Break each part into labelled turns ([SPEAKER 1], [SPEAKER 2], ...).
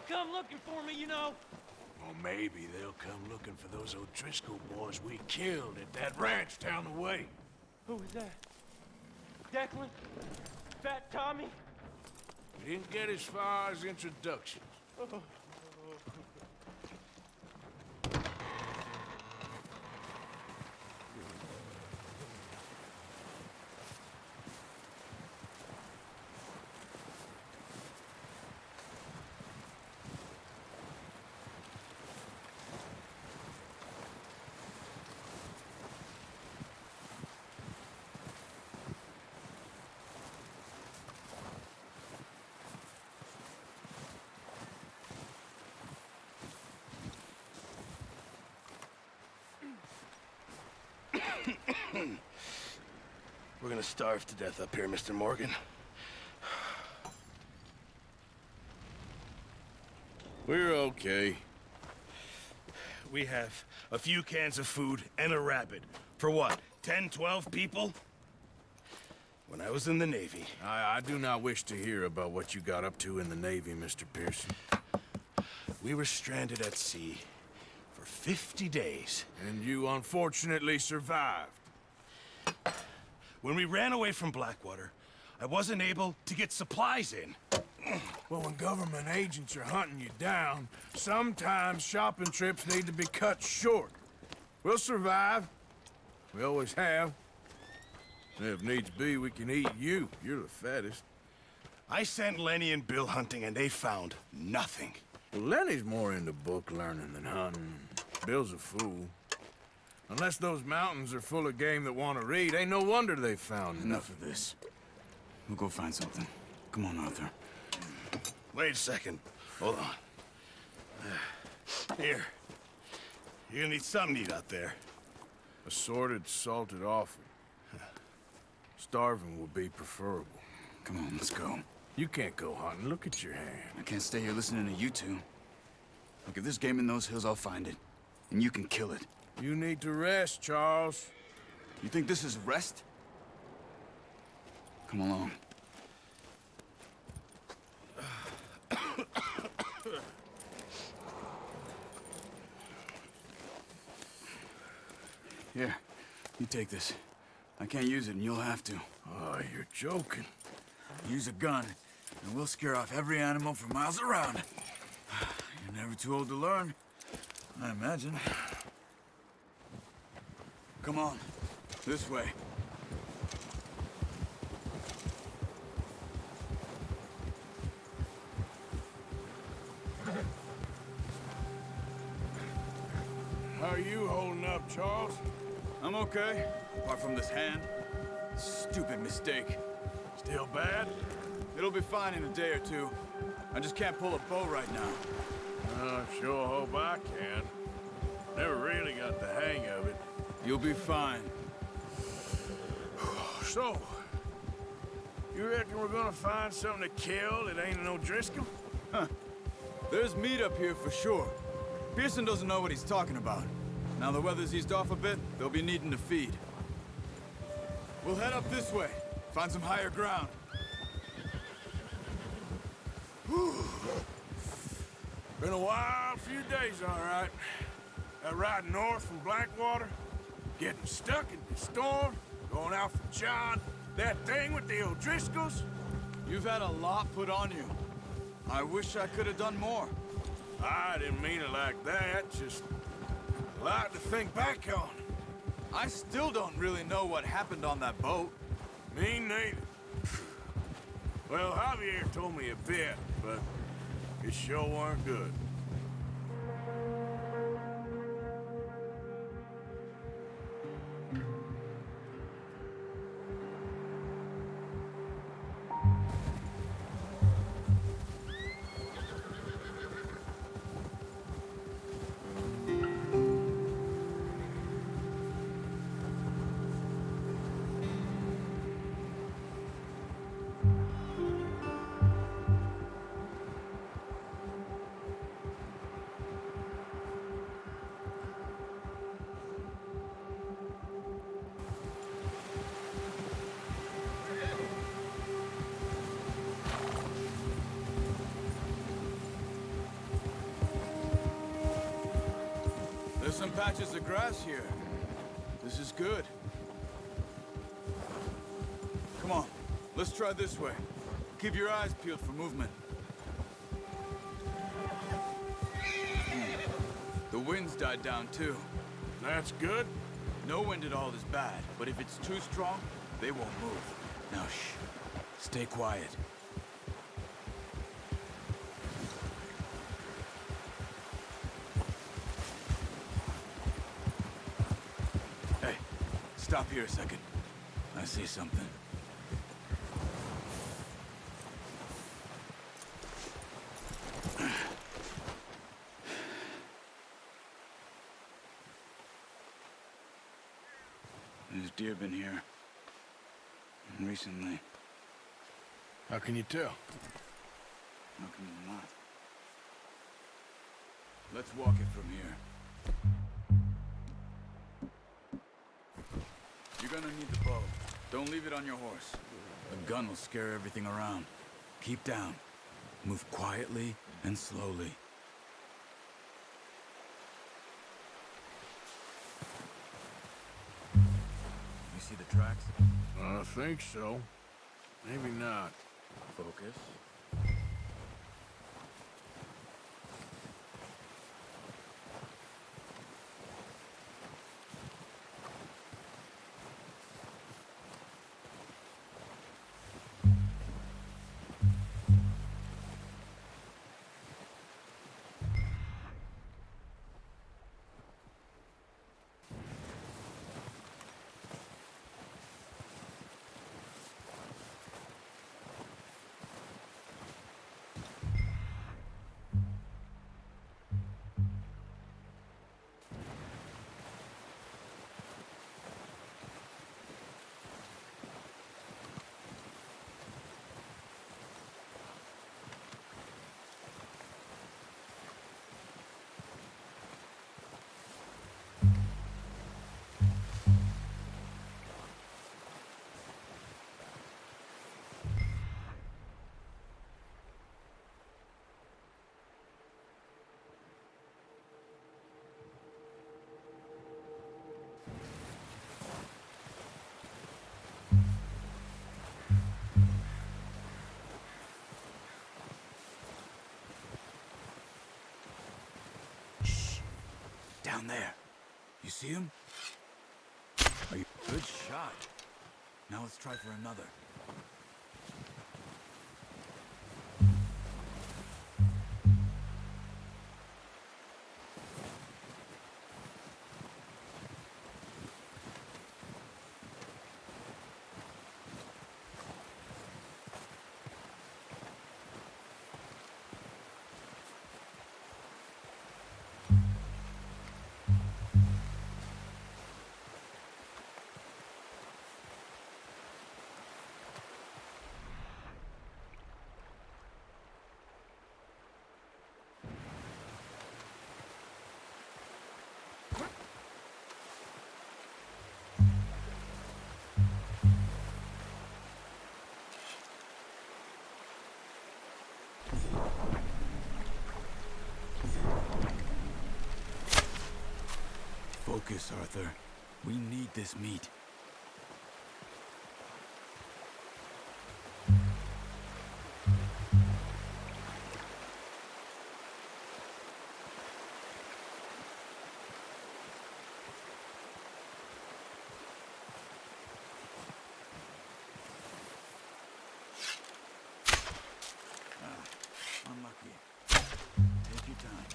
[SPEAKER 1] they'll come looking for me, you know.
[SPEAKER 2] Or maybe they'll come looking for those O'Driscoll boys we killed at that ranch down the way.
[SPEAKER 1] Who was that? Declan? Fat Tommy?
[SPEAKER 2] We didn't get as far as introductions.
[SPEAKER 3] We're gonna starve to death up here, Mr. Morgan.
[SPEAKER 2] We're okay.
[SPEAKER 3] We have a few cans of food and a rabbit. For what, 10, 12 people? When I was in the Navy...
[SPEAKER 2] I do not wish to hear about what you got up to in the Navy, Mr. Pearson.
[SPEAKER 3] We were stranded at sea for 50 days.
[SPEAKER 2] And you unfortunately survived.
[SPEAKER 3] When we ran away from Blackwater, I wasn't able to get supplies in.
[SPEAKER 2] Well, when government agents are hunting you down, sometimes shopping trips need to be cut short. We'll survive. We always have. If needs be, we can eat you. You're the fattest.
[SPEAKER 3] I sent Lenny and Bill hunting, and they found nothing.
[SPEAKER 2] Well, Lenny's more into book learning than hunting. Bill's a fool. Unless those mountains are full of game that want to read, ain't no wonder they found
[SPEAKER 4] Enough of this. We'll go find something. Come on, Arthur.
[SPEAKER 3] Wait a second. Hold on. Here. You're gonna need something to eat out there.
[SPEAKER 2] Assorted, salted offal. Starving will be preferable.
[SPEAKER 4] Come on, let's go.
[SPEAKER 2] You can't go hunting. Look at your hand.
[SPEAKER 4] I can't stay here listening to you two. Look, if there's game in those hills, I'll find it. And you can kill it.
[SPEAKER 2] You need to rest, Charles.
[SPEAKER 4] You think this is rest? Come along. Here, you take this. I can't use it, and you'll have to.
[SPEAKER 2] Oh, you're joking.
[SPEAKER 4] Use a gun, and we'll scare off every animal for miles around. You're never too old to learn, I imagine. Come on, this way.
[SPEAKER 2] How are you holding up, Charles?
[SPEAKER 4] I'm okay, apart from this hand. Stupid mistake.
[SPEAKER 2] Still bad?
[SPEAKER 4] It'll be fine in a day or two. I just can't pull a bow right now.
[SPEAKER 2] I sure hope I can. Never really got the hang of it.
[SPEAKER 4] You'll be fine.
[SPEAKER 2] So, you reckon we're gonna find something to kill that ain't an O'Driscoll?
[SPEAKER 4] Huh. There's meat up here for sure. Pearson doesn't know what he's talking about. Now the weather's eased off a bit, they'll be needing to feed. We'll head up this way. Find some higher ground.
[SPEAKER 2] Whew. Been a wild few days, all right. That ride north from Blackwater, getting stuck in the storm, going out for John, that thing with the O'Driscolls.
[SPEAKER 4] You've had a lot put on you. I wish I could have done more.
[SPEAKER 2] I didn't mean it like that, just a lot to think back on.
[SPEAKER 4] I still don't really know what happened on that boat.
[SPEAKER 2] Me neither. Well, Javier told me a bit, but it sure weren't good.
[SPEAKER 4] There's some patches of grass here. This is good. Come on, let's try this way. Keep your eyes peeled for movement. The wind's died down too.
[SPEAKER 2] That's good.
[SPEAKER 4] No wind at all is bad, but if it's too strong, they won't move. Now shh. Stay quiet. Hey, stop here a second. I see something. There's deer been here. Recently.
[SPEAKER 2] How can you tell?
[SPEAKER 4] How can you not? Let's walk it from here. You're gonna need the bow. Don't leave it on your horse. A gun will scare everything around. Keep down. Move quietly and slowly. You see the tracks?
[SPEAKER 2] I think so. Maybe not.
[SPEAKER 4] Focus. Down there. You see him? Are you... Good shot. Now let's try for another. Focus, Arthur. We need this meat. Unlucky. Take your time.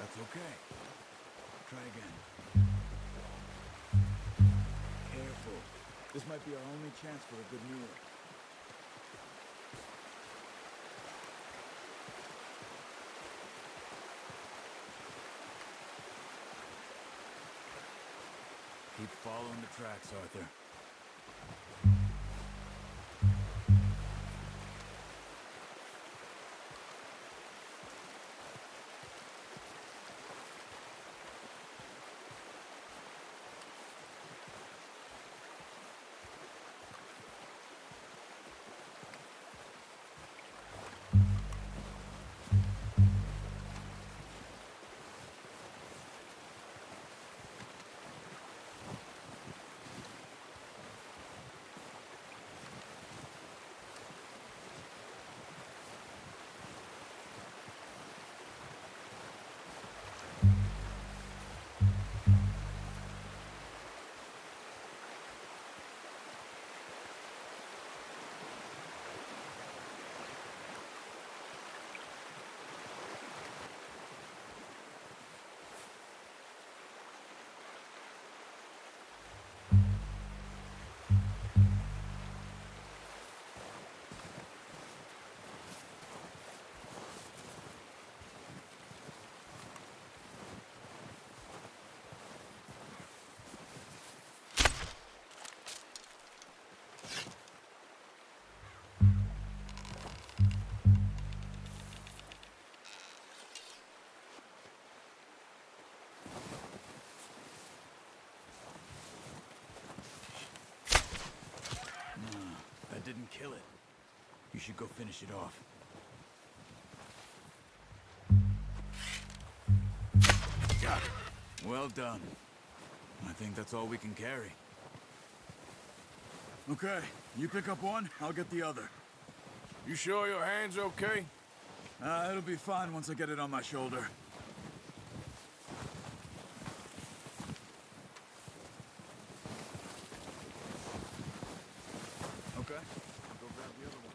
[SPEAKER 4] That's okay. Try again. Careful. This might be our only chance for a good meal. Keep following the tracks, Arthur. That didn't kill it. You should go finish it off. Got it. Well done. I think that's all we can carry. Okay, you pick up one, I'll get the other.
[SPEAKER 2] You sure your hand's okay?
[SPEAKER 4] It'll be fine once I get it on my shoulder. Okay, I'll go grab the other one.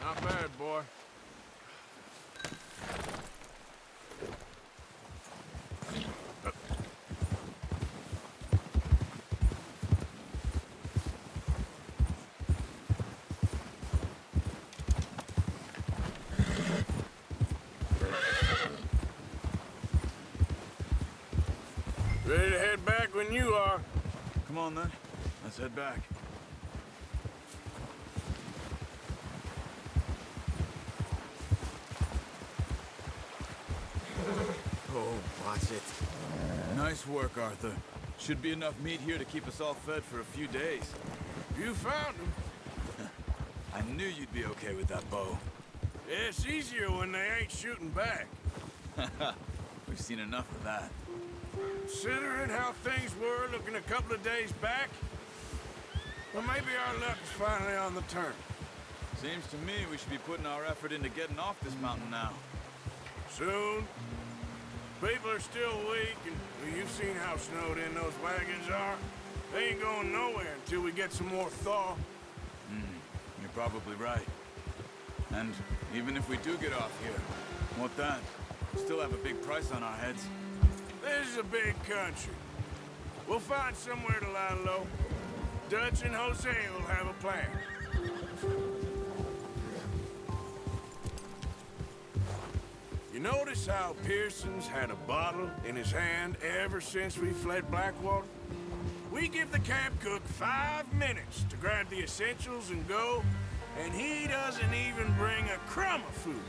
[SPEAKER 2] Not bad, boy. Ready to head back when you are.
[SPEAKER 4] Come on then, let's head back.
[SPEAKER 5] Oh, watch it.
[SPEAKER 4] Nice work, Arthur. Should be enough meat here to keep us all fed for a few days.
[SPEAKER 2] You found him.
[SPEAKER 4] I knew you'd be okay with that bow.
[SPEAKER 2] Yeah, it's easier when they ain't shooting back.
[SPEAKER 4] We've seen enough of that.
[SPEAKER 2] Considering how things were looking a couple of days back, well, maybe our luck is finally on the turn.
[SPEAKER 4] Seems to me we should be putting our effort into getting off this mountain now.
[SPEAKER 2] Soon. People are still weak, and well, you've seen how snowed in those wagons are. They ain't going nowhere until we get some more thaw.
[SPEAKER 4] You're probably right. And even if we do get off here, what then? We still have a big price on our heads.
[SPEAKER 2] This is a big country. We'll find somewhere to lie low. Dutch and Jose will have a plan. You notice how Pearson's had a bottle in his hand ever since we fled Blackwater? We give the camp cook 5 minutes to grab the essentials and go, and he doesn't even bring a crumb of food.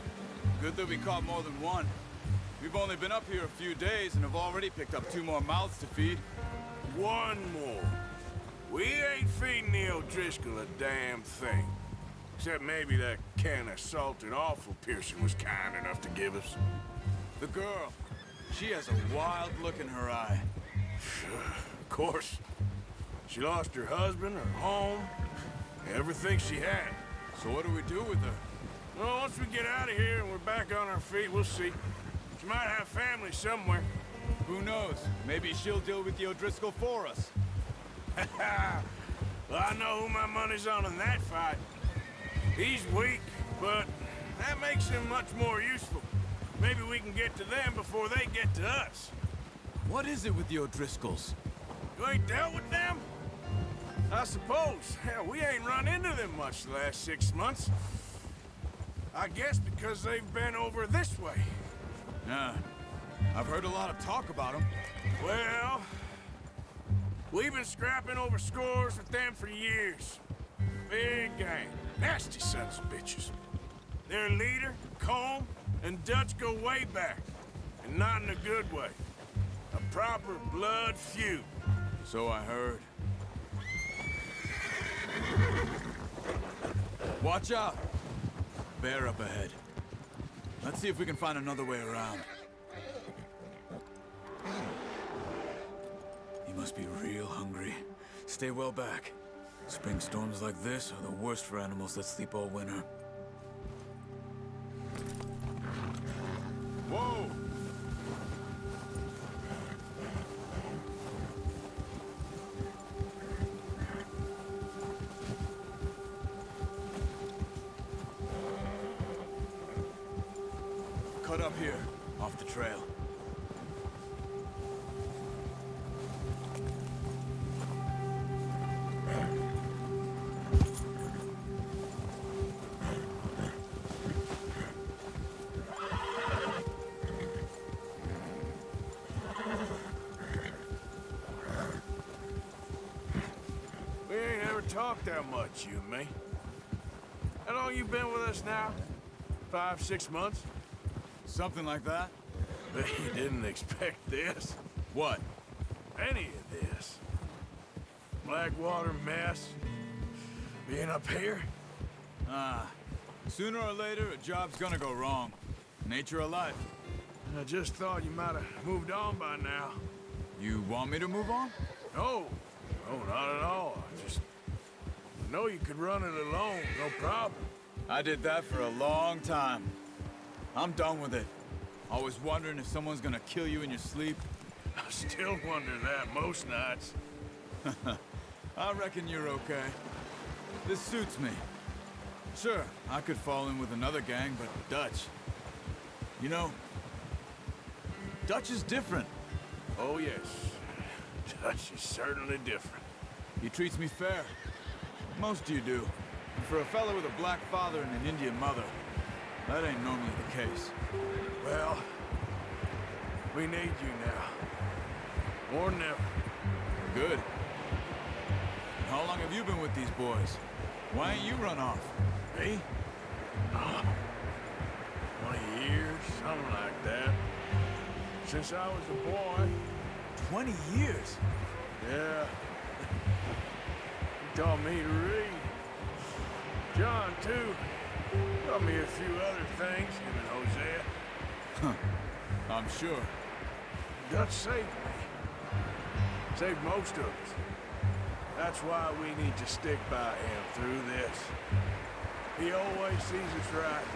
[SPEAKER 4] Good that we caught more than one. We've only been up here a few days and have already picked up 2 more mouths to feed.
[SPEAKER 2] One more. We ain't feeding the O'Driscoll a damn thing. Except maybe that can of salted offal Pearson was kind enough to give us.
[SPEAKER 4] The girl, she has a wild look in her eye.
[SPEAKER 2] Of course. She lost her husband, her home, everything she had.
[SPEAKER 4] So what do we do with her?
[SPEAKER 2] Well, once we get out of here and we're back on our feet, we'll see. She might have family somewhere.
[SPEAKER 4] Who knows? Maybe she'll deal with the O'Driscoll for us.
[SPEAKER 2] Well, I know who my money's on in that fight. He's weak, but that makes him much more useful. Maybe we can get to them before they get to us.
[SPEAKER 4] What is it with the O'Driscolls?
[SPEAKER 2] You ain't dealt with them? I suppose. Hell, we ain't run into them much the last 6 months. I guess because they've been over this way.
[SPEAKER 4] Yeah, I've heard a lot of talk about them.
[SPEAKER 2] Well, we've been scrapping over scores with them for years. Big gang. Nasty sons of bitches. Their leader, Colm, and Dutch go way back. And not in a good way. A proper blood feud.
[SPEAKER 4] So I heard. Watch out! Bear up ahead. Let's see if we can find another way around. He must be real hungry. Stay well back. Spring storms like this are the worst for animals that sleep all winter. Whoa! Cut up here, off the trail.
[SPEAKER 2] We ain't ever talked that much, you and me. How long you been with us now? 5, 6 months?
[SPEAKER 4] Something like that?
[SPEAKER 2] Bet you didn't expect this.
[SPEAKER 4] What?
[SPEAKER 2] Any of this. Blackwater mess. Being up here?
[SPEAKER 4] Sooner or later, a job's gonna go wrong. Nature of life.
[SPEAKER 2] I just thought you might have moved on by now.
[SPEAKER 4] You want me to move on?
[SPEAKER 2] No. No, not at all. I know you could run it alone, no problem.
[SPEAKER 4] I did that for a long time. I'm done with it. Always wondering if someone's gonna kill you in your sleep.
[SPEAKER 2] I still wonder that most nights.
[SPEAKER 4] I reckon you're okay. This suits me. Sure, I could fall in with another gang, but Dutch... You know, Dutch is different.
[SPEAKER 2] Oh, yes. Dutch is certainly different.
[SPEAKER 4] He treats me fair. Most of you do. And for a fella with a black father and an Indian mother, that ain't normally the case.
[SPEAKER 2] Well, we need you now. More than ever.
[SPEAKER 4] Good. How long have you been with these boys? Why ain't you run off?
[SPEAKER 2] Me? 20 years, something like that. Since I was a boy.
[SPEAKER 4] 20 years?
[SPEAKER 2] Yeah. He taught me to read. John, too. Taught me a few other things, him and Hosea.
[SPEAKER 4] Huh. I'm sure.
[SPEAKER 2] Dutch saved me. Saved most of us. That's why we need to stick by him through this. He always sees us right.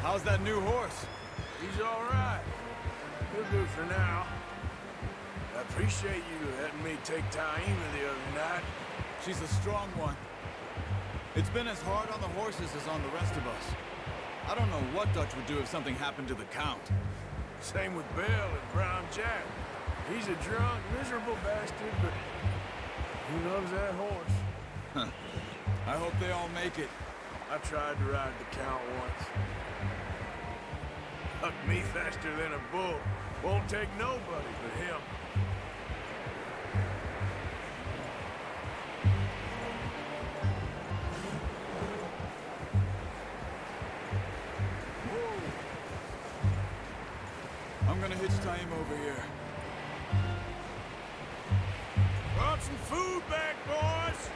[SPEAKER 4] How's that new horse?
[SPEAKER 2] He's all right. He'll do for now. I appreciate you letting me take Taima the other night.
[SPEAKER 4] She's a strong one. It's been as hard on the horses as on the rest of us. I don't know what Dutch would do if something happened to the Count.
[SPEAKER 2] Same with Bill and Brown Jack. He's a drunk, miserable bastard, but he loves that horse.
[SPEAKER 4] I hope they all make it.
[SPEAKER 2] I tried to ride the Count once. Hucked me faster than a bull. Won't take nobody but him.
[SPEAKER 4] I'm gonna hitch tie him over here.
[SPEAKER 2] Brought some food back, boys!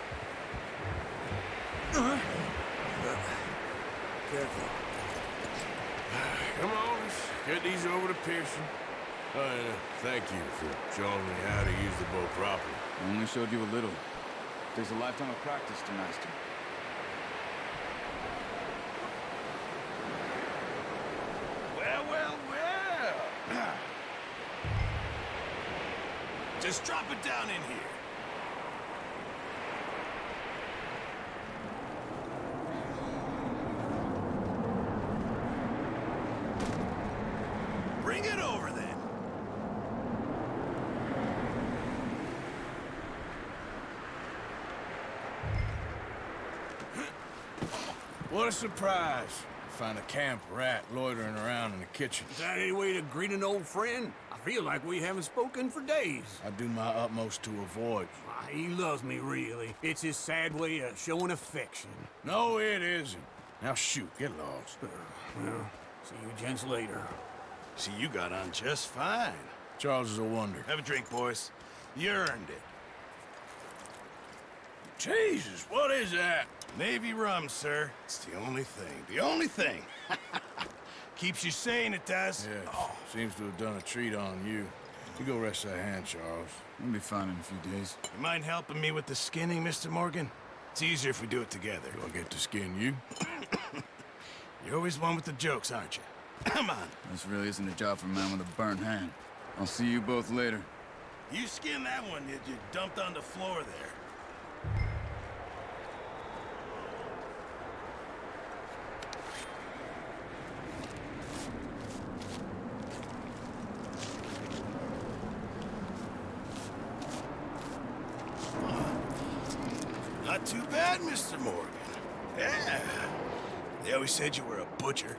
[SPEAKER 2] Careful. Come on, let's get these over to Pearson. Thank you for showing me how to use the boat properly.
[SPEAKER 4] I only showed you a little. Takes a lifetime of practice to master.
[SPEAKER 3] Well, well, well. Just drop it down in here. Bring it over then.
[SPEAKER 2] What a surprise. Find a camp rat loitering around in the kitchen.
[SPEAKER 6] Is that any way to greet an old friend? I feel like we haven't spoken for days.
[SPEAKER 2] I do my utmost to avoid.
[SPEAKER 6] Ah, he loves me, really. It's his sad way of showing affection.
[SPEAKER 2] No, it isn't. Now shoot, get lost.
[SPEAKER 6] Well, see you gents later.
[SPEAKER 3] See, you got on just fine.
[SPEAKER 2] Charles is a wonder.
[SPEAKER 3] Have a drink, boys. You earned it.
[SPEAKER 2] Jesus, what is that?
[SPEAKER 3] Navy rum, sir. It's the only thing. The only thing. Keeps you sane, it does.
[SPEAKER 2] Yeah, seems to have done a treat on you. You go rest that hand, Charles.
[SPEAKER 4] I'll be fine in a few days.
[SPEAKER 3] You mind helping me with the skinning, Mr. Morgan? It's easier if we do it together.
[SPEAKER 2] Do I get to skin you?
[SPEAKER 3] You're always one with the jokes, aren't you? Come on.
[SPEAKER 4] This really isn't a job for a man with a burnt hand. I'll see you both later.
[SPEAKER 3] You skin that one that you dumped on the floor there. Not too bad, Mr. Morgan. Yeah. They always said you were a butcher.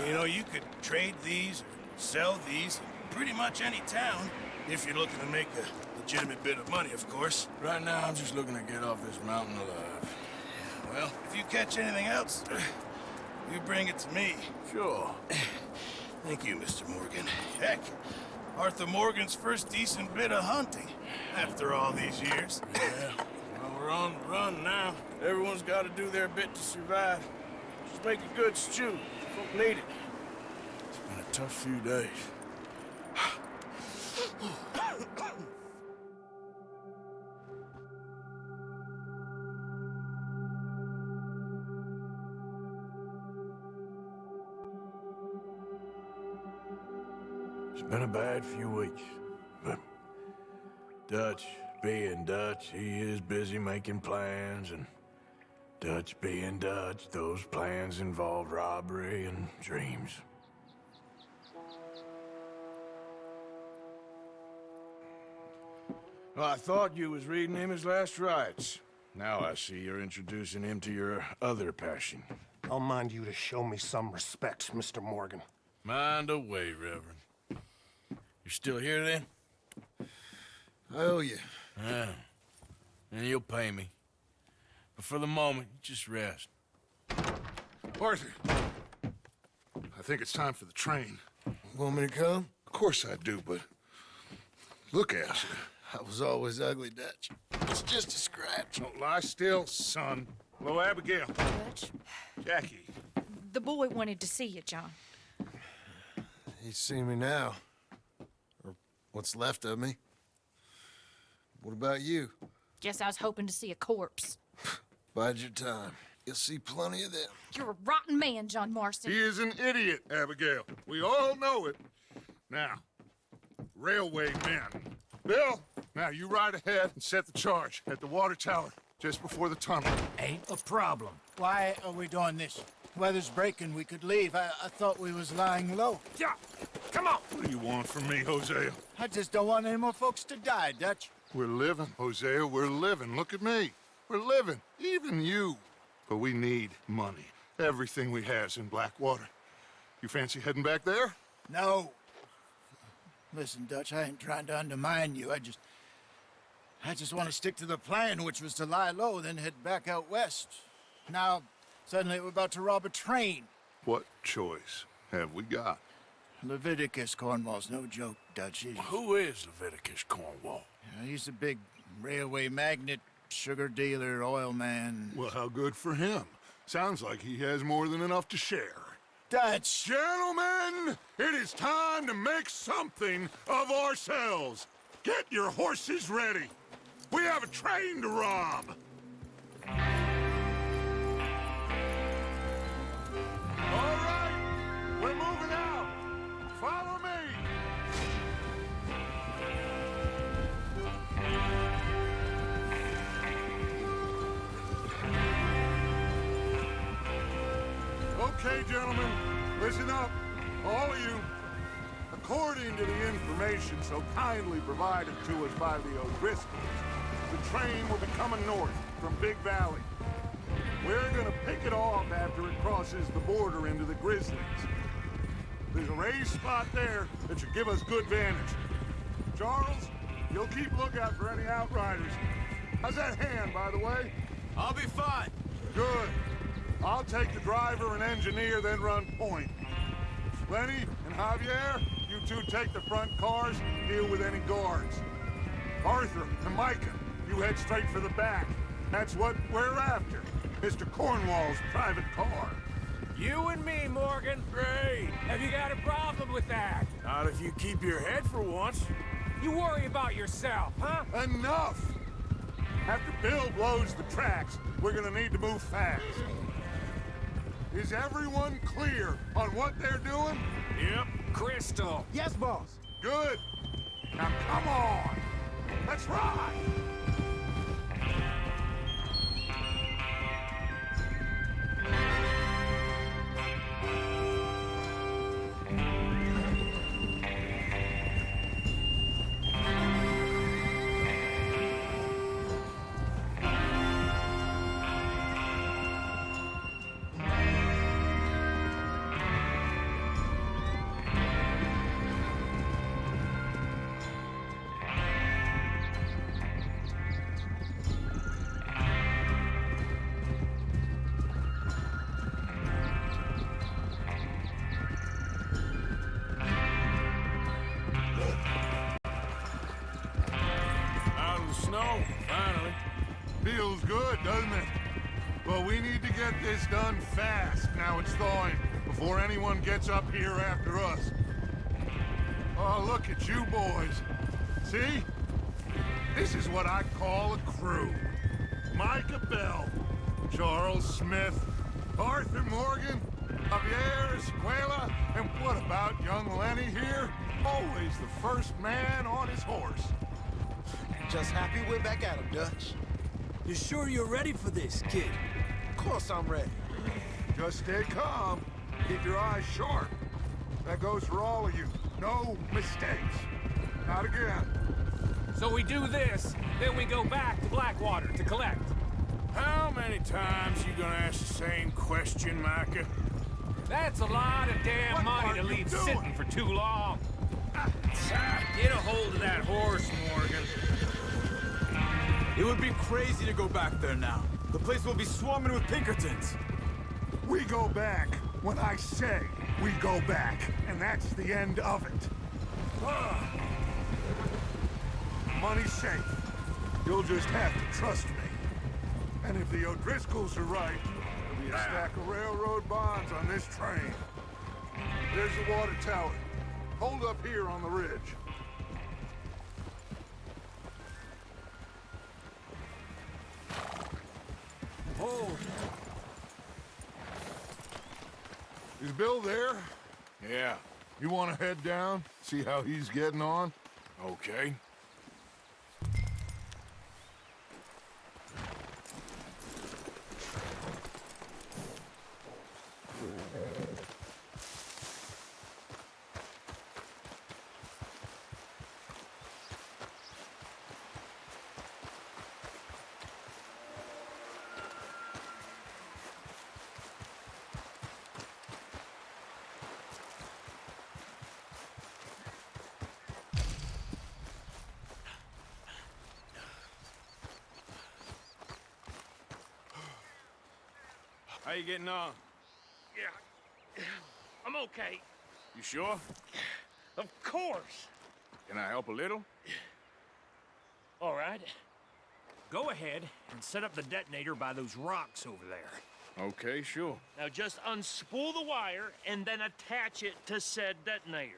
[SPEAKER 3] You know, you could trade these, or sell these, in pretty much any town, if you're looking to make a legitimate bit of money, of course.
[SPEAKER 2] Right now, I'm just looking to get off this mountain alive.
[SPEAKER 3] Well, if you catch anything else, you bring it to me.
[SPEAKER 2] Sure.
[SPEAKER 3] Thank you, Mr. Morgan. Heck, Arthur Morgan's first decent bit of hunting, after all these years.
[SPEAKER 2] Yeah. Well, we're on the run now. Everyone's got to do their bit to survive. Just make a good stew. Folk need it. It's been a tough few days. It's been a bad few weeks, but Dutch being Dutch, he is busy making plans, and Dutch being Dutch, those plans involve robbery and dreams. Well, I thought you was reading him his last rites. Now I see you're introducing him to your other passion.
[SPEAKER 7] I'll mind you to show me some respect, Mr. Morgan.
[SPEAKER 2] Mind away, Reverend. You still here, then?
[SPEAKER 5] I owe you.
[SPEAKER 2] Yeah. And you'll pay me. But for the moment, just rest.
[SPEAKER 8] Arthur, I think it's time for the train.
[SPEAKER 5] Want me to come?
[SPEAKER 8] Of course I do, but look at you.
[SPEAKER 5] I was always ugly, Dutch. It's just a scratch.
[SPEAKER 8] Don't lie still, son. Hello, Abigail.
[SPEAKER 9] Dutch,
[SPEAKER 8] Jackie.
[SPEAKER 9] the boy wanted to see you, John.
[SPEAKER 5] He's seen me now. Or what's left of me. What about you?
[SPEAKER 9] Guess I was hoping to see a corpse.
[SPEAKER 5] Bide your time. You'll see plenty of them.
[SPEAKER 9] You're a rotten man, John Marston.
[SPEAKER 8] He is an idiot, Abigail. We all know it. Now, railway men. Bill, now you ride ahead and set the charge at the water tower just before the tunnel.
[SPEAKER 10] Ain't a problem. Why are we doing this? Weather's breaking. We could leave. I thought we was lying low.
[SPEAKER 8] Yeah, come on. What do you want from me, Hosea?
[SPEAKER 10] I just don't want any more folks to die, Dutch.
[SPEAKER 8] We're living, Hosea, we're living. Look at me. We're living, even you. But we need money. Everything we has in Blackwater. You fancy heading back there?
[SPEAKER 10] No. Listen, Dutch, I ain't trying to undermine you. I just want to stick to the plan, which was to lie low, then head back out west. Now, suddenly we're about to rob a train.
[SPEAKER 8] What choice have we got?
[SPEAKER 10] Leviticus Cornwall's no joke, Dutch.
[SPEAKER 2] Who is Leviticus Cornwall?
[SPEAKER 10] He's a big railway magnate, sugar dealer, oil man.
[SPEAKER 8] Well, how good for him. Sounds like he has more than enough to share.
[SPEAKER 10] Dutch!
[SPEAKER 8] Gentlemen, it is time to make something of ourselves. Get your horses ready. We have a train to rob. All right, we're moving out. Follow me. Okay, gentlemen, listen up, all of you. According to the information so kindly provided to us by the O'Driscolls, the train will be coming north from Big Valley. We're gonna pick it off after it crosses the border into the Grizzlies. There's a raised spot there that should give us good vantage. Charles, you'll keep lookout for any outriders. How's that hand, by the way?
[SPEAKER 4] I'll be fine.
[SPEAKER 8] Good. I'll take the driver and engineer, then run point. Lenny and Javier, you two take the front cars, deal with any guards. Arthur and Micah, you head straight for the back. That's what we're after. Mr. Cornwall's private car.
[SPEAKER 1] You and me, Morgan.
[SPEAKER 2] Great.
[SPEAKER 1] Have you got a problem with that?
[SPEAKER 2] Not if you keep your head for once.
[SPEAKER 1] You worry about yourself, huh?
[SPEAKER 8] Enough! After Bill blows the tracks, we're gonna need to move fast. Is everyone clear on what they're doing?
[SPEAKER 2] Yep.
[SPEAKER 1] Crystal.
[SPEAKER 6] Yes, boss.
[SPEAKER 8] Good. Now come on. Let's ride.
[SPEAKER 2] Snow, finally.
[SPEAKER 8] Feels good, doesn't it? But we need to get this done fast, now it's thawing, before anyone gets up here after us. Oh, look at you boys. See? This is what I call a crew. Micah Bell, Charles Smith, Arthur Morgan, Javier Escuela, and what about young Lenny here? Always the first man on his horse.
[SPEAKER 5] Just happy we're back at him, Dutch.
[SPEAKER 6] You sure you're ready for this, kid?
[SPEAKER 5] Of course I'm ready.
[SPEAKER 8] Just stay calm. Keep your eyes sharp. That goes for all of you. No mistakes. Not again.
[SPEAKER 1] So we do this, then we go back to Blackwater to collect.
[SPEAKER 2] How many times you gonna ask the same question, Micah?
[SPEAKER 1] That's a lot of damn
[SPEAKER 8] What
[SPEAKER 1] money
[SPEAKER 8] are
[SPEAKER 1] to
[SPEAKER 8] you
[SPEAKER 1] leave
[SPEAKER 8] doing?
[SPEAKER 1] sitting for too long. Get a hold of that horse, Morgan.
[SPEAKER 4] It would be crazy to go back there now. The place will be swarming with Pinkertons.
[SPEAKER 8] We go back when I say we go back, and that's the end of it. Money's safe. You'll just have to trust me. And if the O'Driscolls are right, there'll be a stack of railroad bonds on this train. There's the water tower. Hold up here on the ridge.
[SPEAKER 6] Oh,
[SPEAKER 8] Is Bill there?
[SPEAKER 2] Yeah.
[SPEAKER 8] You want to head down, see how he's getting on?
[SPEAKER 2] Okay. How you getting on?
[SPEAKER 1] Yeah, I'm okay.
[SPEAKER 2] You sure?
[SPEAKER 1] Of course.
[SPEAKER 2] Can I help a little?
[SPEAKER 1] All right. Go ahead and set up the detonator by those rocks over there.
[SPEAKER 2] Okay, sure.
[SPEAKER 1] Now just unspool the wire and then attach it to said detonator.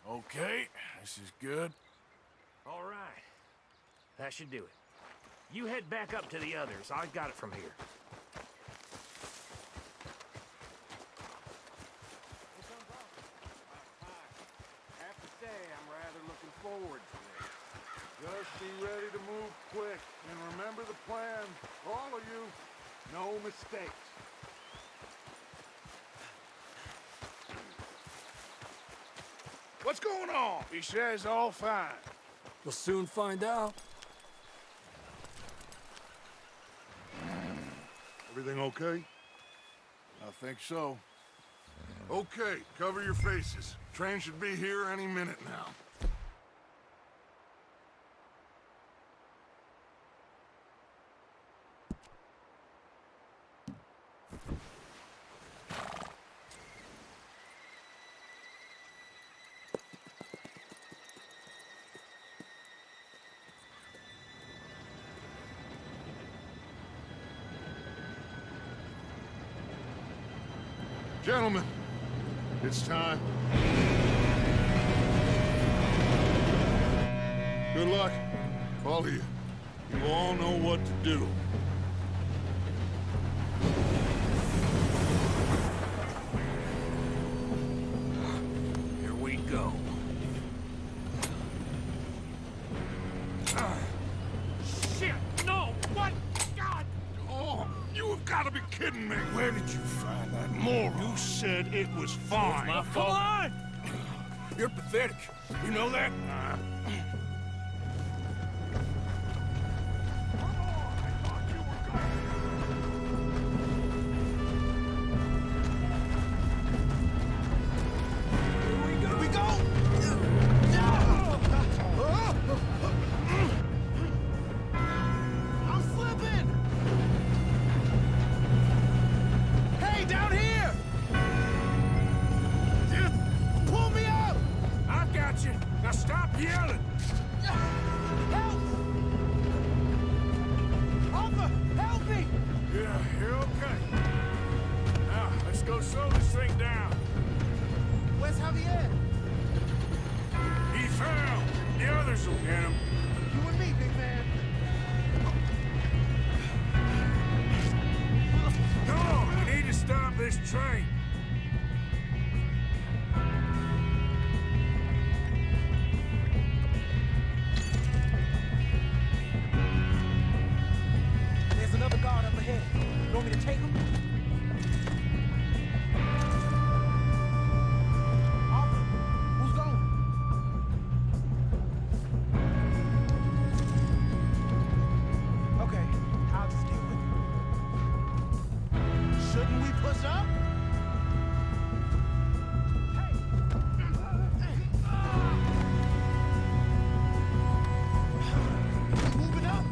[SPEAKER 2] Okay, this is good.
[SPEAKER 1] All right. That should do it. You head back up to the others. I got it from here.
[SPEAKER 8] I have to say, I'm rather looking forward to this. Just be ready to move quick, and remember the plan. All of you, no mistakes.
[SPEAKER 2] What's going on? He says all fine.
[SPEAKER 6] We'll soon find out.
[SPEAKER 8] Everything okay?
[SPEAKER 2] I think so.
[SPEAKER 8] Okay, cover your faces. Train should be here any minute now. Gentlemen, it's time. Good luck, all of you. You all know what to do.
[SPEAKER 1] Here we go. Shit! No! What? God!
[SPEAKER 8] Oh, you have got to be kidding me. Where did you find that moron? You said it was fine.
[SPEAKER 1] My fault. Come on!
[SPEAKER 2] You're pathetic. You know that? Now stop yelling!
[SPEAKER 10] Help! Arthur, help me!
[SPEAKER 2] Yeah, you're okay. Now, let's go slow this thing down.
[SPEAKER 10] Where's Javier?
[SPEAKER 2] He fell. The others will get him.
[SPEAKER 10] You and me, big man.
[SPEAKER 2] Come on, we need to stop this train.
[SPEAKER 10] There's another guard up ahead. You want me to take him? Arthur, who's going? Okay, I'll just deal with it. Shouldn't we push up? Hey! Moving up?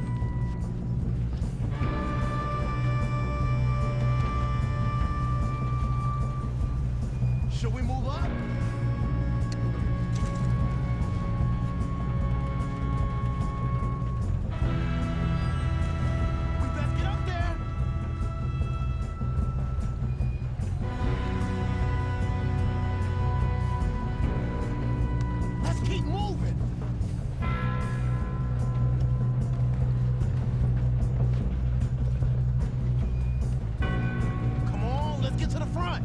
[SPEAKER 10] Should we move up? We best get up there. Let's keep moving. Come on, let's get to the front.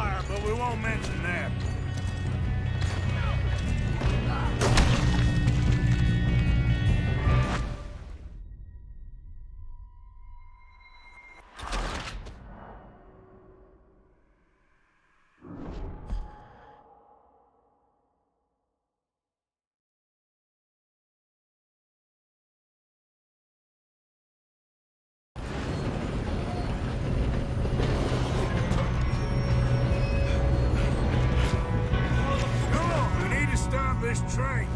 [SPEAKER 2] wire, but we won't mention that. This train.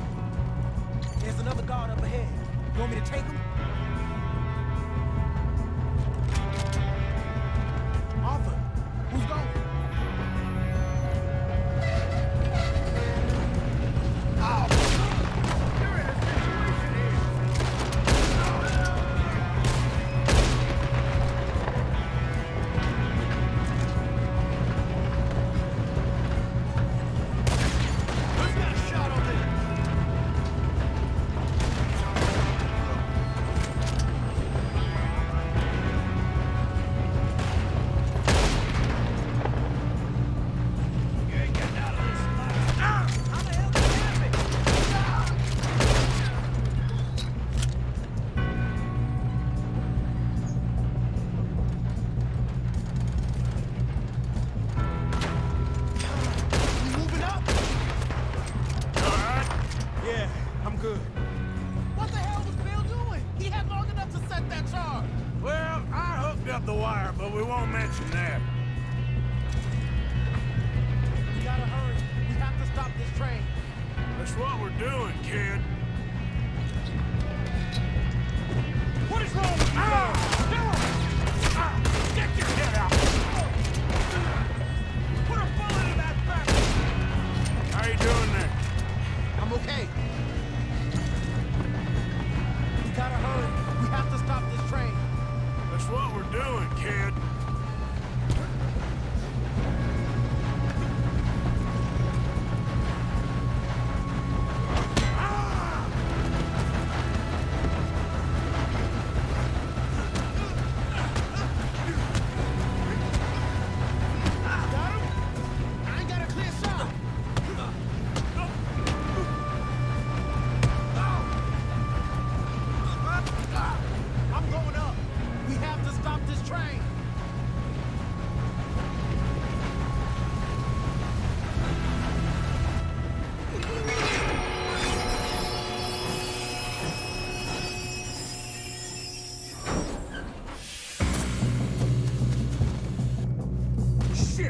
[SPEAKER 11] There's another guard up ahead. You want me to take him? Arthur, who's going? Oh! You're in a situation here. Who's got a shot on this? The wire, but we won't mention that. We gotta hurry. We have to stop this train.
[SPEAKER 2] That's what we're doing, kid. What is wrong with you? Get your head out! Put a bullet in that back! How you doing there?
[SPEAKER 11] I'm okay. We gotta hurry. We have to stop this train.
[SPEAKER 2] That's what we're doing, kid.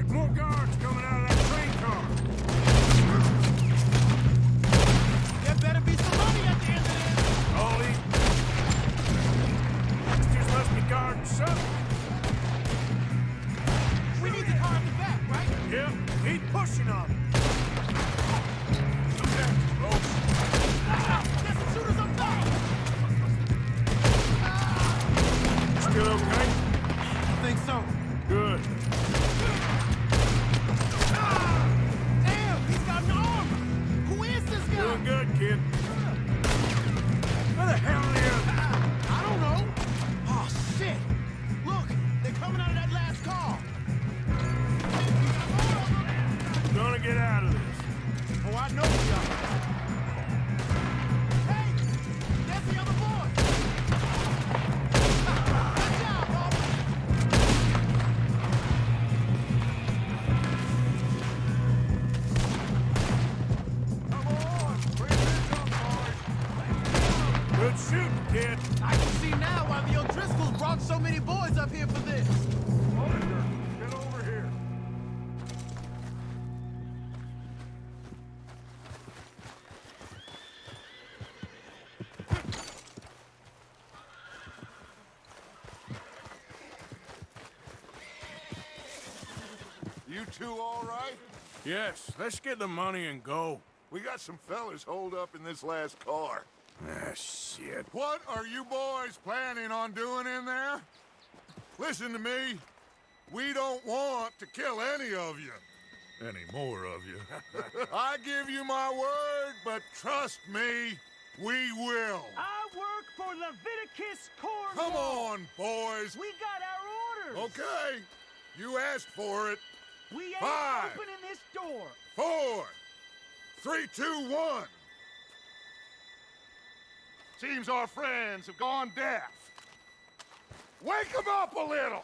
[SPEAKER 2] More guards coming out of that train car.
[SPEAKER 11] There better be some money at the end of this.
[SPEAKER 2] All these just must be guarding something.
[SPEAKER 11] We need the car at the back, right?
[SPEAKER 2] Yep, keep pushing on it. Okay, close.
[SPEAKER 11] There's some shooters up top.
[SPEAKER 2] Still okay?
[SPEAKER 11] I think so.
[SPEAKER 2] Good. Doing good, kid. Where the hell are you?
[SPEAKER 11] I don't know. Oh, shit. Look, they're coming out of that last car.
[SPEAKER 2] We're gonna get out of this.
[SPEAKER 11] Oh, I know we are. Hey, there's the other boy. Good job, Bob.
[SPEAKER 2] Good shooting, kid.
[SPEAKER 11] I can see now why the O'Driscolls brought so many boys up here for this.
[SPEAKER 2] Get over here.
[SPEAKER 8] You two all right?
[SPEAKER 2] Yes, let's get the money and go.
[SPEAKER 8] We got some fellas holed up in this last car.
[SPEAKER 2] Ah, shit.
[SPEAKER 8] What are you boys planning on doing in there? Listen to me. We don't want to kill any of you. Any more of you. I give you my word, but trust me, we will.
[SPEAKER 1] I work for Leviticus Corps.
[SPEAKER 8] Come on, boys.
[SPEAKER 1] We got our orders.
[SPEAKER 8] Okay. You asked for it.
[SPEAKER 11] We ain't
[SPEAKER 8] 5,
[SPEAKER 11] opening this door.
[SPEAKER 8] 4, 3, 2, 1. Seems our friends have gone deaf. Wake them up a little!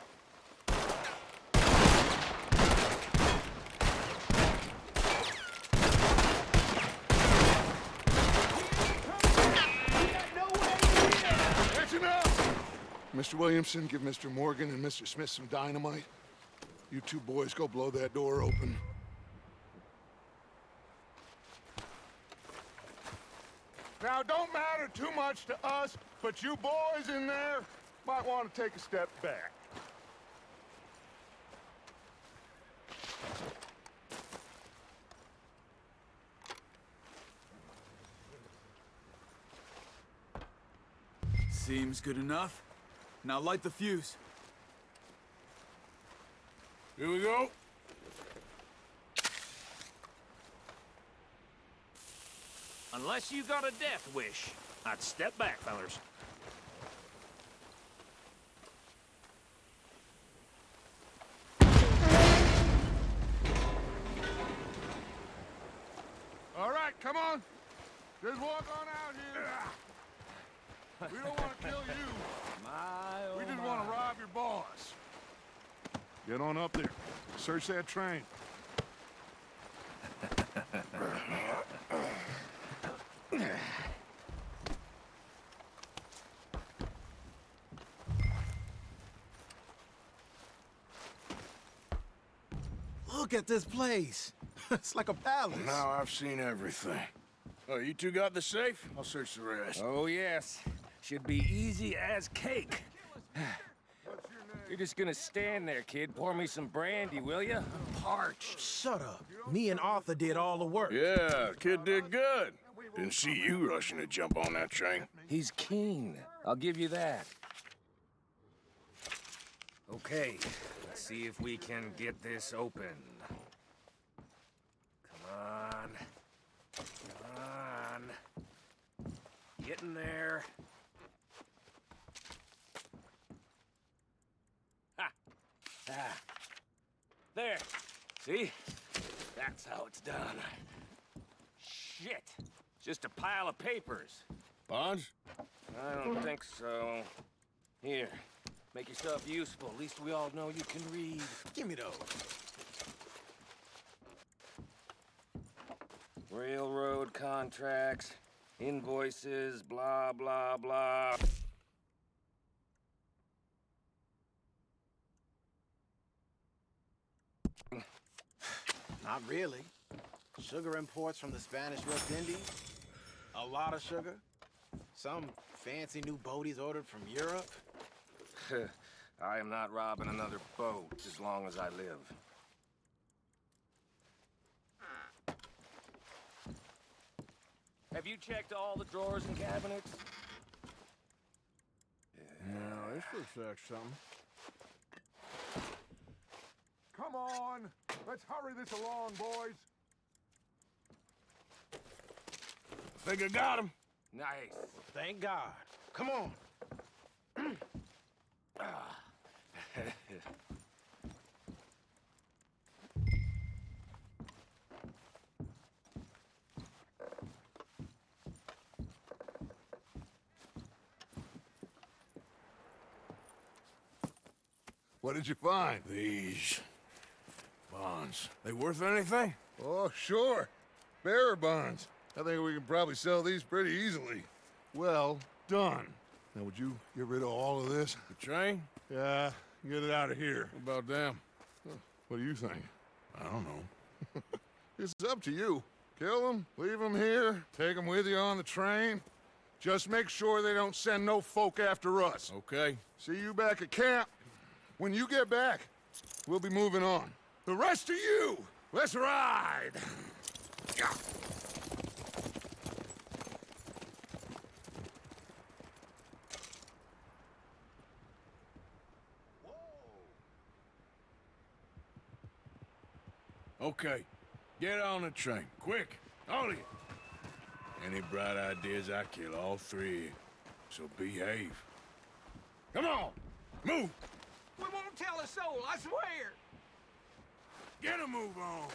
[SPEAKER 8] That's enough! Mr. Williamson, give Mr. Morgan and Mr. Smith some dynamite. You two boys go blow that door open. Now, it don't matter too much to us, but you boys in there might want to take a step back.
[SPEAKER 4] Seems good enough. Now light the fuse.
[SPEAKER 2] Here we go.
[SPEAKER 1] Unless you got a death wish, I'd step back, fellers.
[SPEAKER 8] All right, come on. Just walk on out here. We don't want to kill you. We just want to rob your boss. Get on up there. Search that train.
[SPEAKER 11] Look at this place. It's like a palace.
[SPEAKER 2] Now I've seen everything. Oh, you two got the safe? I'll search the rest.
[SPEAKER 12] Oh, yes. Should be easy as cake. You're just gonna stand there, kid. Pour me some brandy, will ya? I'm parched.
[SPEAKER 11] Shut up. Me and Arthur did all the work.
[SPEAKER 2] Yeah, kid did good. Didn't see you rushing to jump on that train.
[SPEAKER 12] He's keen. I'll give you that. Okay, let's see if we can get this open. Come on. Come on. Get in there. Ha! Ah. There. See? That's how it's done. Shit. Just a pile of papers.
[SPEAKER 2] Bonds?
[SPEAKER 12] I don't think so. Here. Make yourself useful. At least we all know you can read.
[SPEAKER 11] Give me those.
[SPEAKER 12] Railroad contracts, invoices, blah, blah, blah.
[SPEAKER 11] Not really. Sugar imports from the Spanish West Indies. A lot of sugar. Some fancy new boat he's ordered from Europe.
[SPEAKER 12] I am not robbing another boat as long as I live. Have you checked all the drawers and cabinets?
[SPEAKER 2] No, this looks like something.
[SPEAKER 8] Come on. Let's hurry this along, boys.
[SPEAKER 2] Think I got him.
[SPEAKER 12] Nice.
[SPEAKER 11] Thank God. Come on.
[SPEAKER 8] What did you find?
[SPEAKER 2] These bonds. They worth anything?
[SPEAKER 8] Oh, sure. Bearer bonds. I think we can probably sell these pretty easily. Well done. Now, would you get rid of all of this?
[SPEAKER 2] The train?
[SPEAKER 8] Yeah, get it out of here.
[SPEAKER 2] What about them?
[SPEAKER 8] What do you think?
[SPEAKER 2] I don't know.
[SPEAKER 8] It's up to you. Kill them, leave them here, take them with you on the train. Just make sure they don't send no folk after us.
[SPEAKER 2] Okay.
[SPEAKER 8] See you back at camp. When you get back, we'll be moving on. The rest of you, let's ride!
[SPEAKER 2] Okay. Get on the train. Quick. All of you. Any bright ideas, I kill all three of you. So behave. Come on! Move!
[SPEAKER 6] We won't tell a soul, I swear.
[SPEAKER 2] Get a move on.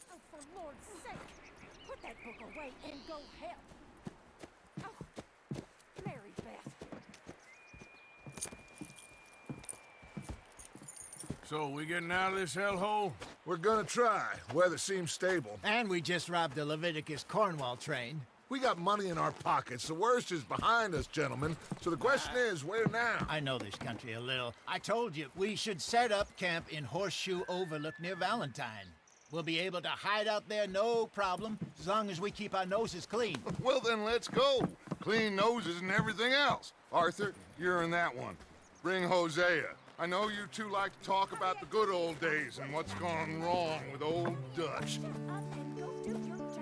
[SPEAKER 13] Oh, for Lord's sake! Put that book away and go help! Oh, Mary Beth.
[SPEAKER 2] So, we getting out of this hellhole?
[SPEAKER 8] We're gonna try. Weather seems stable.
[SPEAKER 10] And we just robbed the Leviticus Cornwall train.
[SPEAKER 8] We got money in our pockets. The worst is behind us, gentlemen. So the question is, where now?
[SPEAKER 10] I know this country a little. I told you, we should set up camp in Horseshoe Overlook near Valentine. We'll be able to hide out there no problem, as long as we keep our noses clean.
[SPEAKER 8] Well, then let's go. Clean noses and everything else. Arthur, you're in that one. Bring Hosea. I know you two like to talk about the good old days and what's gone wrong with old Dutch.
[SPEAKER 13] Up and go do your job.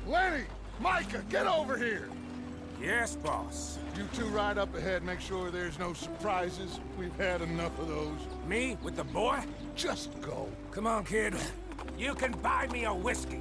[SPEAKER 8] Lenny! Micah, get over here!
[SPEAKER 1] Yes, boss.
[SPEAKER 8] You two ride up ahead, make sure there's no surprises. We've had enough of those.
[SPEAKER 1] Me with the boy?
[SPEAKER 8] Just go.
[SPEAKER 1] Come on, kid. You can buy me a whiskey.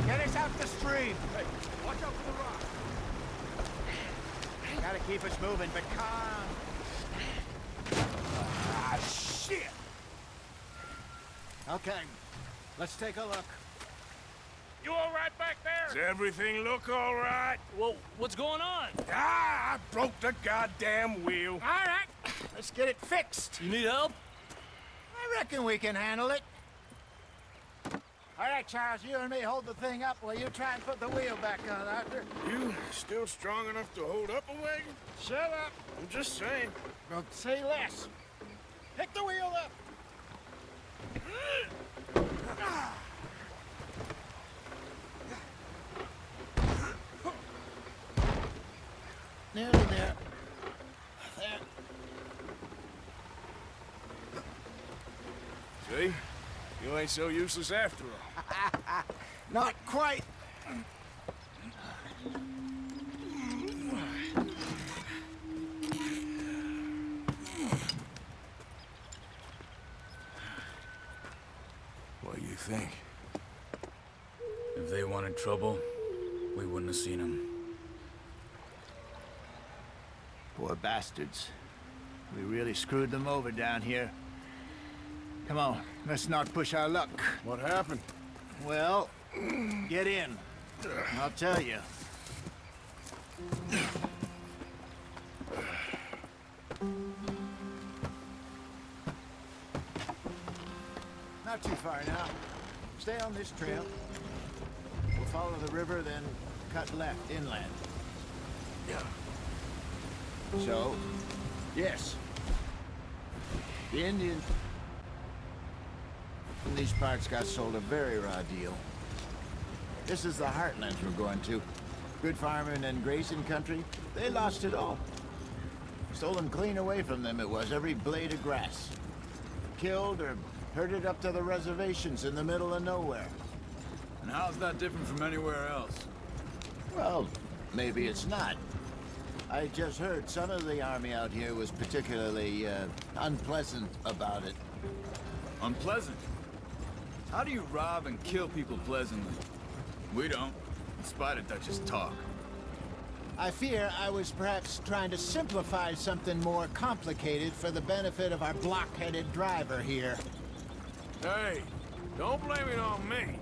[SPEAKER 10] Get us out the stream.
[SPEAKER 1] Hey, watch out for the rock.
[SPEAKER 10] Gotta keep us moving, but calm.
[SPEAKER 1] Ah, shit!
[SPEAKER 10] Okay, let's take a look.
[SPEAKER 1] You all right back there?
[SPEAKER 2] Does everything look all right?
[SPEAKER 12] Well, what's going on?
[SPEAKER 2] Ah, I broke the goddamn wheel.
[SPEAKER 10] All right, let's get it fixed.
[SPEAKER 12] You need help?
[SPEAKER 10] I reckon we can handle it. All right, Charles, you and me hold the thing up while you try and put the wheel back on, Arthur.
[SPEAKER 2] You still strong enough to hold up a wagon?
[SPEAKER 10] Shut up.
[SPEAKER 2] I'm just saying.
[SPEAKER 10] Well, say less. Pick the wheel up. Nearly there. There.
[SPEAKER 2] See? You ain't so useless after all.
[SPEAKER 10] Not quite.
[SPEAKER 4] What do you think? If they wanted trouble, we wouldn't have seen them.
[SPEAKER 10] Poor bastards. We really screwed them over down here. Come on, let's not push our luck.
[SPEAKER 2] What happened?
[SPEAKER 10] Well, get in. I'll tell you. Not too far now. Stay on this trail. We'll follow the river, then cut left inland.
[SPEAKER 2] Yeah.
[SPEAKER 10] So, yes. The Indians in these parts got sold a very raw deal. This is the heartlands we're going to. Good farming and grazing country, they lost it all. Stolen clean away from them it was, every blade of grass. Killed or herded up to the reservations in the middle of nowhere.
[SPEAKER 4] And how's that different from anywhere else?
[SPEAKER 10] Well, maybe it's not. I just heard some of the army out here was particularly unpleasant about it.
[SPEAKER 4] Unpleasant? How do you rob and kill people pleasantly? We don't, in spite of Dutch's talk.
[SPEAKER 10] I fear I was perhaps trying to simplify something more complicated for the benefit of our block-headed driver here.
[SPEAKER 2] Hey, don't blame it on me.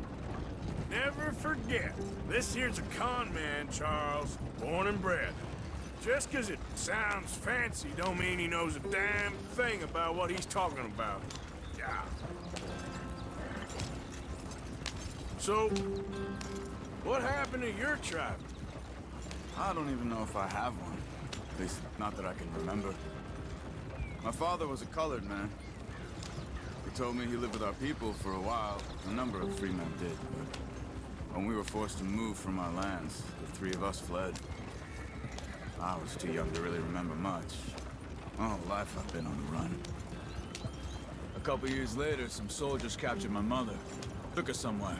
[SPEAKER 2] Never forget, this here's a con man, Charles, born and bred. Just 'cause it sounds fancy don't mean he knows a damn thing about what he's talking about. Yeah. So, what happened to your tribe?
[SPEAKER 4] I don't even know if I have one. At least, not that I can remember. My father was a colored man. He told me he lived with our people for a while. A number of free men did, but when we were forced to move from our lands, the three of us fled. I was too young to really remember much. My whole life I've been on the run. A couple years later, some soldiers captured my mother. Took her somewhere.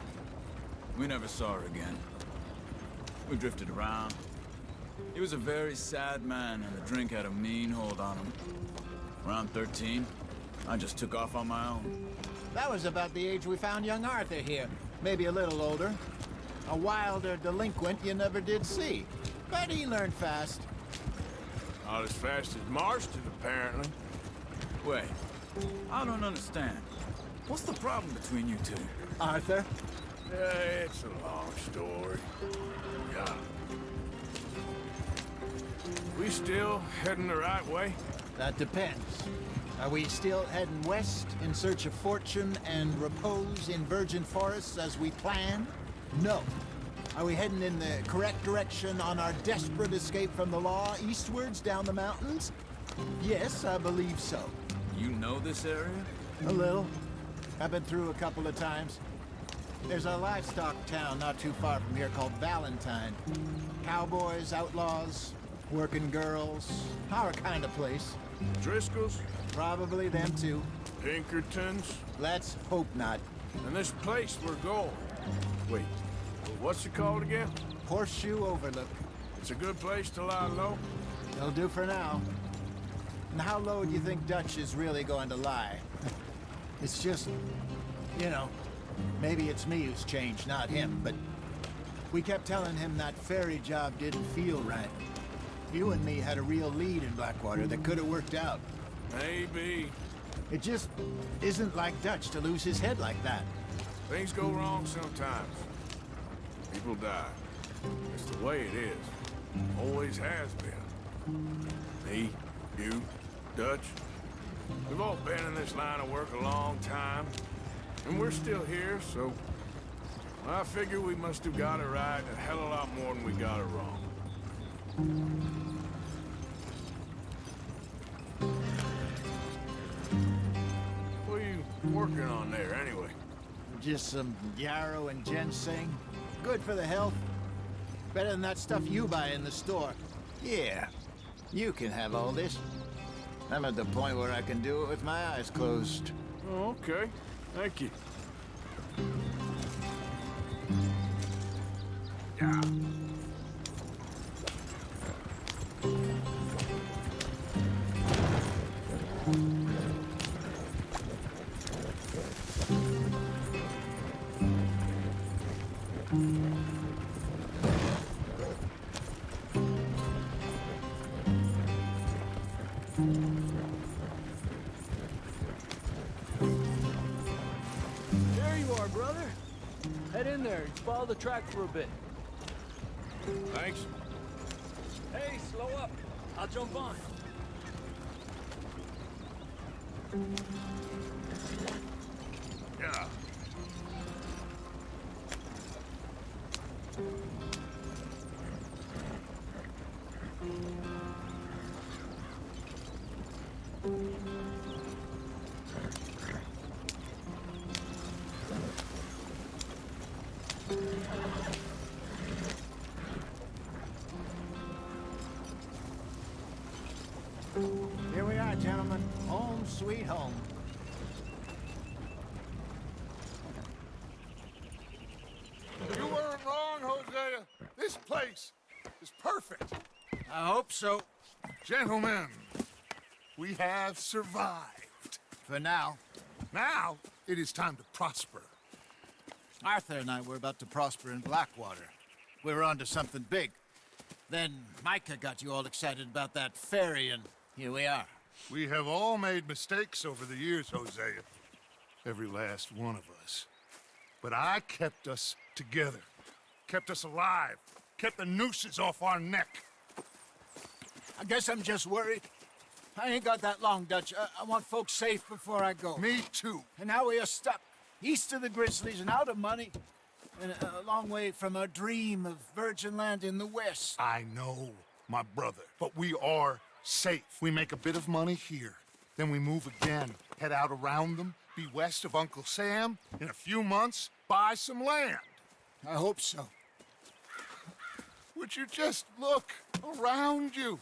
[SPEAKER 4] We never saw her again. We drifted around. He was a very sad man, and the drink had a mean hold on him. Around 13, I just took off on my own.
[SPEAKER 10] That was about the age we found young Arthur here. Maybe a little older. A wilder delinquent you never did see. But he learned fast.
[SPEAKER 2] Not as fast as Marston, apparently.
[SPEAKER 4] Wait, I don't understand. What's the problem between you two?
[SPEAKER 10] Arthur?
[SPEAKER 2] It's a long story. Yeah. We still heading the right way?
[SPEAKER 10] That depends. Are we still heading west in search of fortune and repose in virgin forests as we planned? No. Are we heading in the correct direction on our desperate escape from the law eastwards down the mountains? Yes, I believe so.
[SPEAKER 4] You know this area?
[SPEAKER 10] A little. I've been through a couple of times. There's a livestock town not too far from here called Valentine. Cowboys, outlaws, working girls, our kind of place.
[SPEAKER 2] Driscoll's?
[SPEAKER 10] Probably them too.
[SPEAKER 2] Pinkertons?
[SPEAKER 10] Let's hope not.
[SPEAKER 2] And this place we're going. Wait, what's it called again?
[SPEAKER 10] Horseshoe Overlook.
[SPEAKER 2] It's a good place to lie low?
[SPEAKER 10] It'll do for now. And how low do you think Dutch is really going to lie? It's just, you know, maybe it's me who's changed, not him, but we kept telling him that ferry job didn't feel right. You and me had a real lead in Blackwater that could have worked out.
[SPEAKER 2] Maybe.
[SPEAKER 10] It just isn't like Dutch to lose his head like that.
[SPEAKER 2] Things go wrong sometimes. People die. It's the way it is. Always has been. Me, you, Dutch. We've all been in this line of work a long time. And we're still here, so... I figure we must have got it right a hell of a lot more than we got it wrong. What are you working on there, anyway?
[SPEAKER 10] Just some yarrow and ginseng. Good for the health. Better than that stuff you buy in the store. Yeah, you can have all this. I'm at the point where I can do it with my eyes closed.
[SPEAKER 2] Oh, okay. Thank you.
[SPEAKER 14] There you are, brother. Head in there and follow the track for a bit.
[SPEAKER 2] Thanks.
[SPEAKER 14] Hey, slow up. I'll jump on.
[SPEAKER 8] Yeah.
[SPEAKER 10] Here we are, gentlemen. Home sweet home.
[SPEAKER 8] You weren't wrong, Hosea. This place is perfect.
[SPEAKER 10] I hope so.
[SPEAKER 8] Gentlemen, we have survived.
[SPEAKER 10] For now.
[SPEAKER 8] Now, it is time to prosper.
[SPEAKER 10] Arthur and I were about to prosper in Blackwater. We were onto something big. Then Micah got you all excited about that ferry, and here we are.
[SPEAKER 8] We have all made mistakes over the years, Hosea. Every last one of us. But I kept us together. Kept us alive. Kept the nooses off our neck.
[SPEAKER 10] I guess I'm just worried. I ain't got that long, Dutch. I want folks safe before I go.
[SPEAKER 8] Me too.
[SPEAKER 10] And now we are stuck. East of the Grizzlies and out of money. And a long way from our dream of virgin land in the west.
[SPEAKER 8] I know, my brother. But we are safe. We make a bit of money here. Then we move again. Head out around them. Be west of Uncle Sam. In a few months, buy some land.
[SPEAKER 10] I hope so.
[SPEAKER 8] Would you just look around you?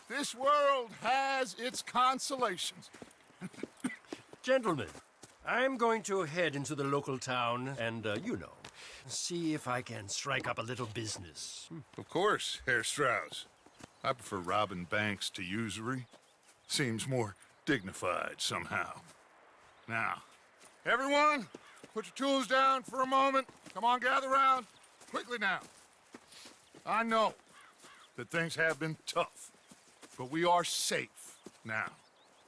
[SPEAKER 8] This world has its consolations.
[SPEAKER 1] Gentlemen, I'm going to head into the local town and, see if I can strike up a little business.
[SPEAKER 8] Of course, Herr Strauss. I prefer robbing banks to usury. Seems more dignified somehow. Now, everyone, put your tools down for a moment. Come on, gather round. Quickly now. I know that things have been tough, but we are safe now,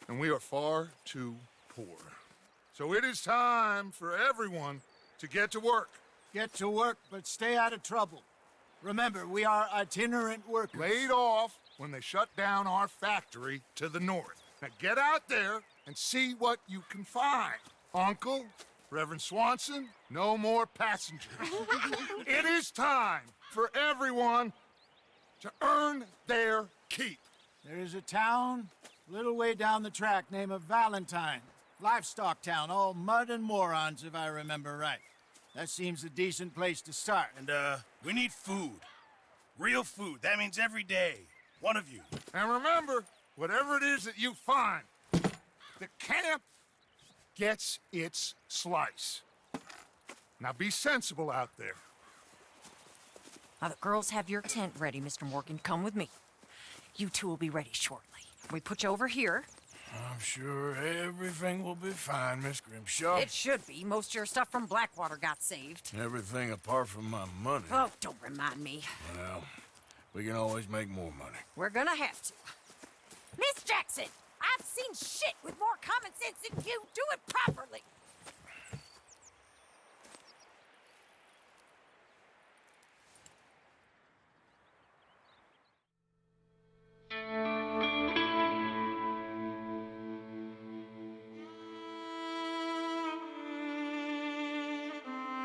[SPEAKER 8] and we are far too poor. So it is time for everyone to get to work.
[SPEAKER 10] Get to work, but stay out of trouble. Remember, we are itinerant workers.
[SPEAKER 8] Laid off when they shut down our factory to the north. Now get out there and see what you can find. Uncle, Reverend Swanson, no more passengers. It is time for everyone to earn their keep.
[SPEAKER 10] There is a town a little way down the track named Valentine. Livestock town, all mud and morons, if I remember right. That seems a decent place to start.
[SPEAKER 3] And, we need food. Real food. That means every day. One of you.
[SPEAKER 8] And remember, whatever it is that you find, the camp gets its slice. Now be sensible out there.
[SPEAKER 15] Now the girls have your tent ready, Mr. Morgan. Come with me. You two will be ready shortly. We put you over here.
[SPEAKER 2] I'm sure everything will be fine, Miss Grimshaw.
[SPEAKER 15] It should be. Most of your stuff from Blackwater got saved.
[SPEAKER 2] Everything apart from my money.
[SPEAKER 15] Oh, don't remind me.
[SPEAKER 2] Well, we can always make more money.
[SPEAKER 15] We're gonna have to. Miss Jackson, I've seen shit with more common sense than you. Do it properly.